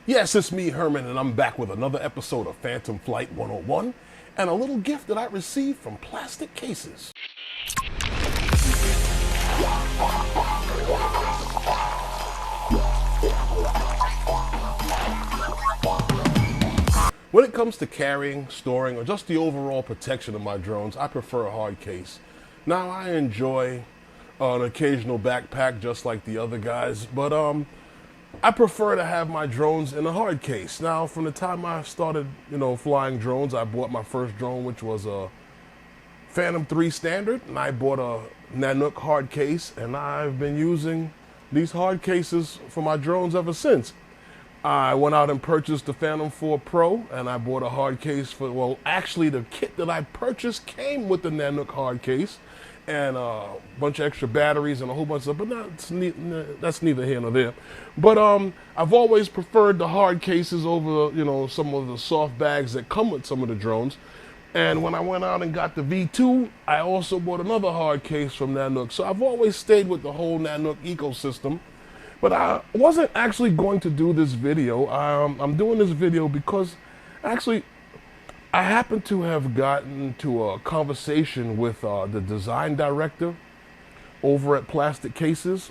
Yes, it's me, Herman, and I'm back with another episode of Phantom Flight 101 and a little gift that I received from Plasticase. When it comes to carrying, storing, or just the overall protection of my drones, I prefer a hard case. Now, I enjoy an occasional backpack just like the other guys, but I prefer to have my drones in a hard case. Now, from the time I started, flying drones, I bought my first drone, which was a Phantom 3 Standard, and I bought a Nanuk hard case, and I've been using these hard cases for my drones ever since. I went out and purchased the Phantom 4 Pro, and I bought a hard case for, well, actually the kit that I purchased came with the Nanuk hard case and a bunch of extra batteries and a whole bunch of stuff, but that's neither here nor there. But I've always preferred the hard cases over, some of the soft bags that come with some of the drones. And when I went out and got the V2, I also bought another hard case from Nanuk. So I've always stayed with the whole Nanuk ecosystem. But I wasn't actually going to do this video. I'm doing this video because actually I happen to have gotten to a conversation with the design director over at Plasticases.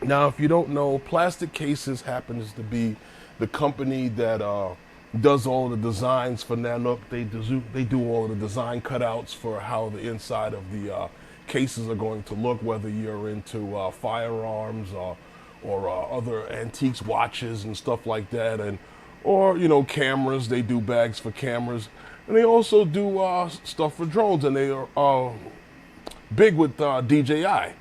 Now, if you don't know, Plasticases happens to be the company that does all the designs for Nanuk. They do all the design cutouts for how the inside of the cases are going to look, whether you're into firearms or other antiques, watches and stuff like that, or cameras. They do bags for cameras, and they also do stuff for drones, and they are big with DJI.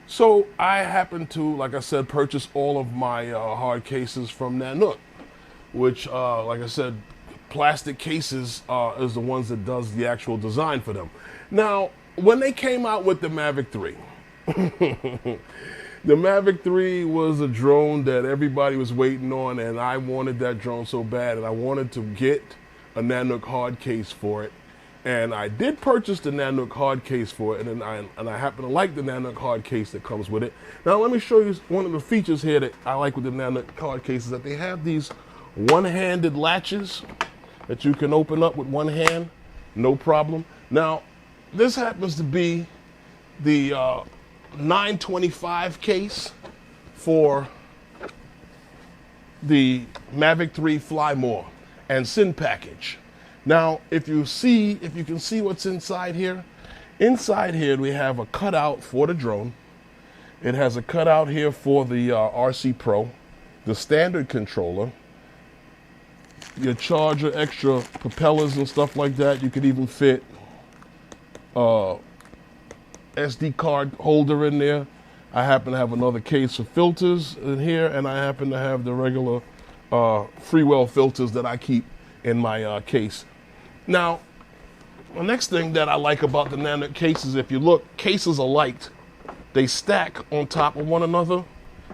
So I happen to, like I said, purchase all of my hard cases from Nanuk, which, like I said, Plasticases is the ones that does the actual design for them. Now, when they came out with the Mavic 3, the Mavic 3 was a drone that everybody was waiting on, and I wanted that drone so bad, and I wanted to get a Nanuk hard case for it. And I did purchase the Nanuk hard case for it, and I happen to like the Nanuk hard case that comes with it. Now let me show you one of the features here that I like with the Nanuk hard cases, that they have these one-handed latches that you can open up with one hand, no problem. Now, this happens to be the 925 case for the Mavic 3 Fly More and Sin package. Now, if you can see what's inside here we have a cutout for the drone. It has a cutout here for the RC Pro, the standard controller, your charger, extra propellers and stuff like that. You could even fit SD card holder in there. I happen to have another case of filters in here, and I happen to have the regular freewell filters that I keep in my case. Now, the next thing that I like about the Nanuk cases, if you look, cases are light. They stack on top of one another,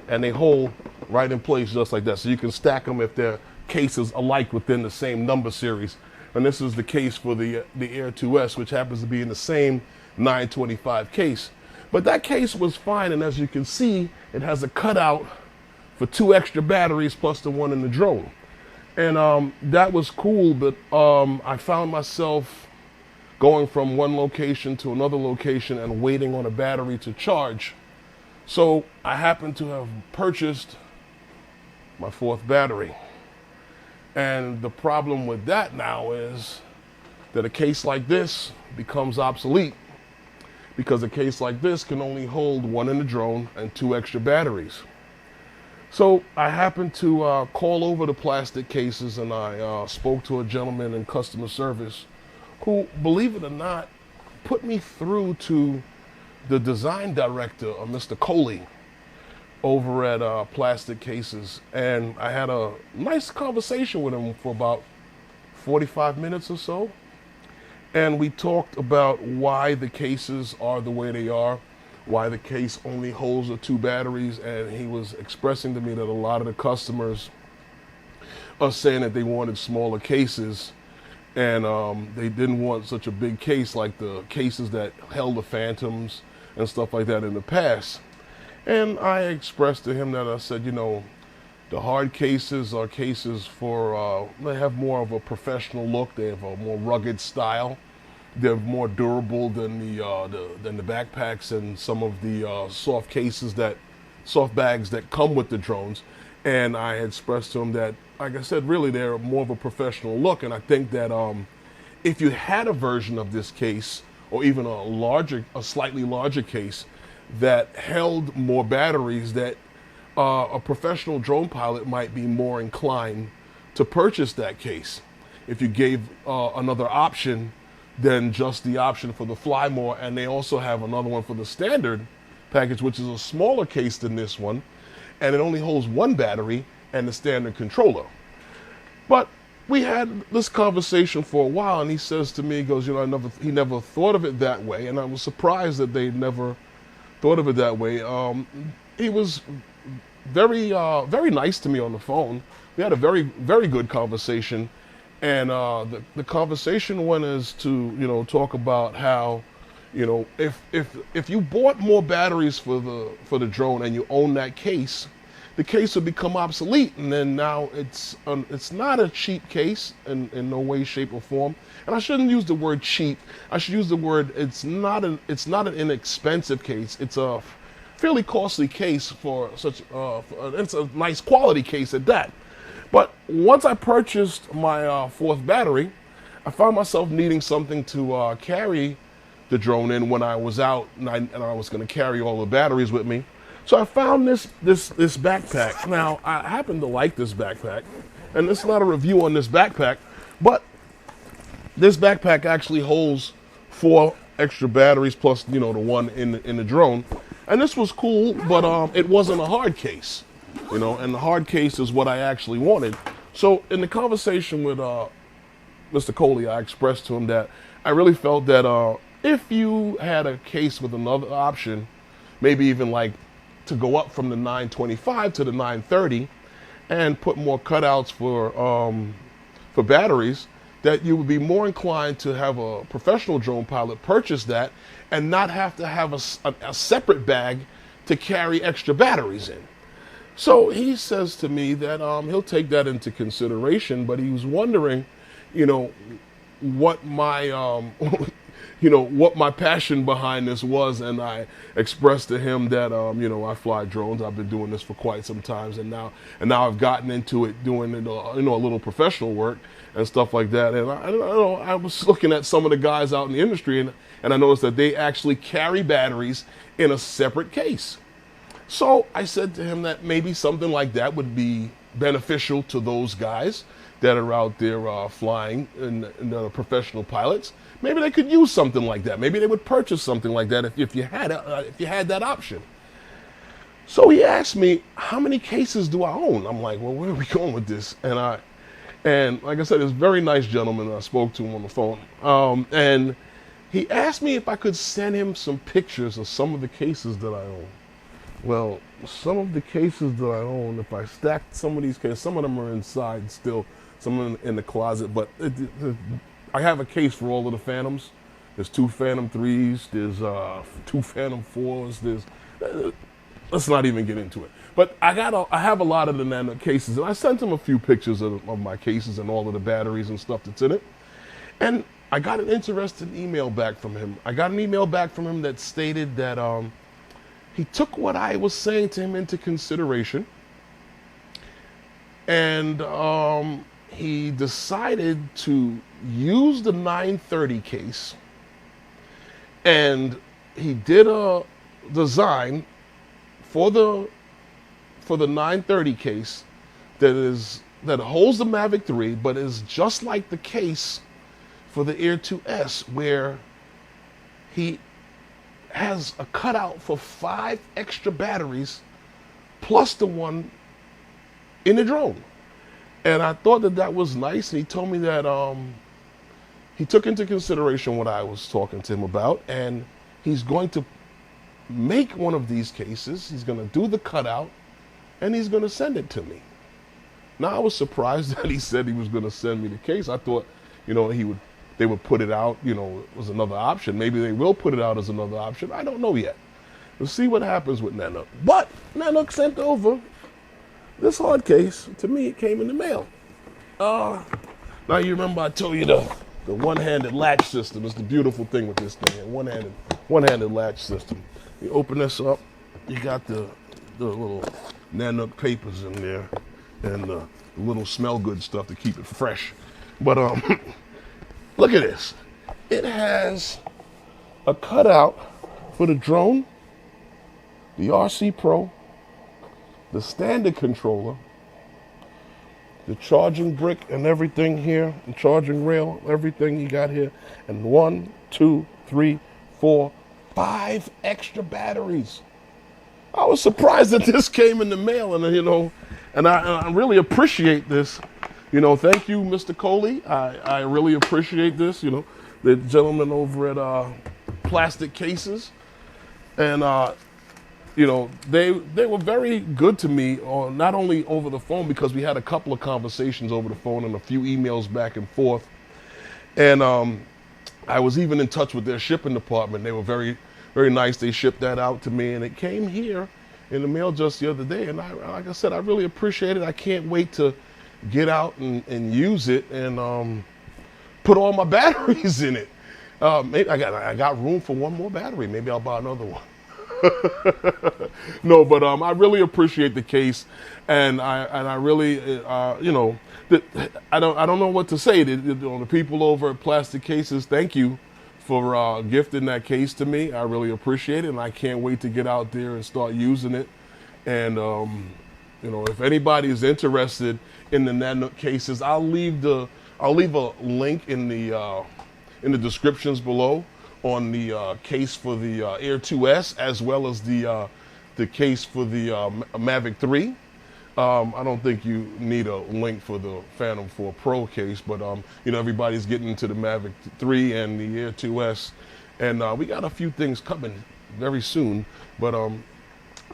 and they hold right in place just like that. So you can stack them if they're cases alike within the same number series. And this is the case for the Air 2S, which happens to be in the same 925 case. But that case was fine, and as you can see, it has a cutout for 2 extra batteries plus the one in the drone. And that was cool, but I found myself going from one location to another location and waiting on a battery to charge. So I happened to have purchased my 4th battery. And the problem with that now is that a case like this becomes obsolete, because a case like this can only hold 1 in the drone and 2 extra batteries. So I happened to call over the Plasticases, and I spoke to a gentleman in customer service who, believe it or not, put me through to the design director, Mr. Coley, over at Plasticases. And I had a nice conversation with him for about 45 minutes or so. And we talked about why the cases are the way they are, why the case only holds the 2 batteries, and he was expressing to me that a lot of the customers are saying that they wanted smaller cases, and they didn't want such a big case like the cases that held the Phantoms and stuff like that in the past. And I expressed to him that I said, The hard cases are cases for, they have more of a professional look. They have a more rugged style. They're more durable than the backpacks and some of the soft bags that come with the drones. And I had expressed to him that, like I said, really they're more of a professional look. And I think that if you had a version of this case, or even a slightly larger case that held more batteries, that a professional drone pilot might be more inclined to purchase that case. If you gave another option than just the option for the Fly More, and they also have another one for the standard package, which is a smaller case than this one, and it only holds one battery and the standard controller. But we had this conversation for a while, and he says to me, he goes, he never thought of it that way, and I was surprised that they never thought of it that way. He was very nice to me on the phone. We had a very, very good conversation, and the conversation went as to talk about how if you bought more batteries for the drone and you own that case, the case would become obsolete, and then now it's not a cheap case in no way, shape, or form. And I shouldn't use the word cheap. I should use the word it's not an inexpensive case. It's a fairly costly case for such. It's a nice quality case at that. But once I purchased my fourth battery, I found myself needing something to carry the drone in when I was out, and I was going to carry all the batteries with me. So I found this backpack. Now, I happen to like this backpack, and it's not a review on this backpack, but this backpack actually holds 4 extra batteries plus, the one in the drone. And this was cool, but it wasn't a hard case, and the hard case is what I actually wanted. So in the conversation with Mr. Coley, I expressed to him that I really felt that if you had a case with another option, maybe even like to go up from the 925 to the 930 and put more cutouts for batteries, that you would be more inclined to have a professional drone pilot purchase that and not have to have a separate bag to carry extra batteries in. So he says to me that he'll take that into consideration, but he was wondering, what my what my passion behind this was, and I expressed to him that I fly drones. I've been doing this for quite some time, and now I've gotten into it, doing a little professional work and stuff like that. And I was looking at some of the guys out in the industry, and I noticed that they actually carry batteries in a separate case. So I said to him that maybe something like that would be beneficial to those guys that are out there flying and professional pilots. Maybe they could use something like that. Maybe they would purchase something like that if you had that option. So he asked me, how many cases do I own? I'm like, well, where are we going with this? And like I said, this very nice gentleman, I spoke to him on the phone. And he asked me if I could send him some pictures of some of the cases that I own. Well, some of the cases that I own, if I stacked some of these cases, some of them are inside still, some of them in the closet, but I have a case for all of the Phantoms. There's 2 Phantom 3s, there's 2 Phantom 4s, let's not even get into it. But I have a lot of the Nano Cases, and I sent him a few pictures of my cases and all of the batteries and stuff that's in it. And I got an interesting email back from him. I got an email back from him that stated that he took what I was saying to him into consideration, and he decided to use the 930 case, and he did a design for the 930 case that holds the Mavic 3, but is just like the case for the Air 2S, where he has a cutout for 5 extra batteries plus the one in the drone. And I thought that was nice, and he told me that he took into consideration what I was talking to him about, and he's going to make one of these cases. He's going to do the cutout, and he's going to send it to me. Now, I was surprised that he said he was going to send me the case. I thought, they would put it out, as another option. Maybe they will put it out as another option. I don't know yet. We'll see what happens with Nanuk. But Nanuk sent over this hard case, to me, it came in the mail. Now you remember I told you the one-handed latch system is the beautiful thing with this thing. One-handed latch system. You open this up, you got the little Nanuk papers in there and the little smell good stuff to keep it fresh. But look at this. It has a cutout for the drone, the RC Pro, the standard controller, the charging brick and everything here, the charging rail, everything you got here, and 1, 2, 3, 4, 5 extra batteries. I was surprised that this came in the mail, and I really appreciate this. Thank you, Mr. Coley. I really appreciate this. The gentleman over at Plasticase, and they were very good to me, not only over the phone, because we had a couple of conversations over the phone and a few emails back and forth, and I was even in touch with their shipping department. They were very, very nice. They shipped that out to me, and it came here in the mail just the other day. And like I said, I really appreciate it. I can't wait to get out and use it and put all my batteries in it. Maybe I got room for one more battery. Maybe I'll buy another one. No, but I really appreciate the case, and I really I don't know what to say. The people over at Plasticases, thank you for gifting that case to me. I really appreciate it, and I can't wait to get out there and start using it. And if anybody is interested in the Nano Cases, I'll leave a link in the descriptions below on the case for the Air 2S, as well as the case for the Mavic 3. I don't think you need a link for the Phantom 4 Pro case, but everybody's getting into the Mavic 3 and the Air 2S, and we got a few things coming very soon. But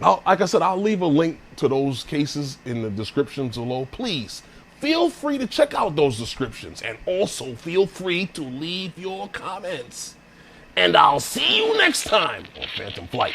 like I said, I'll leave a link to those cases in the descriptions below. Please feel free to check out those descriptions, and also feel free to leave your comments. And I'll see you next time on Phantom Flight.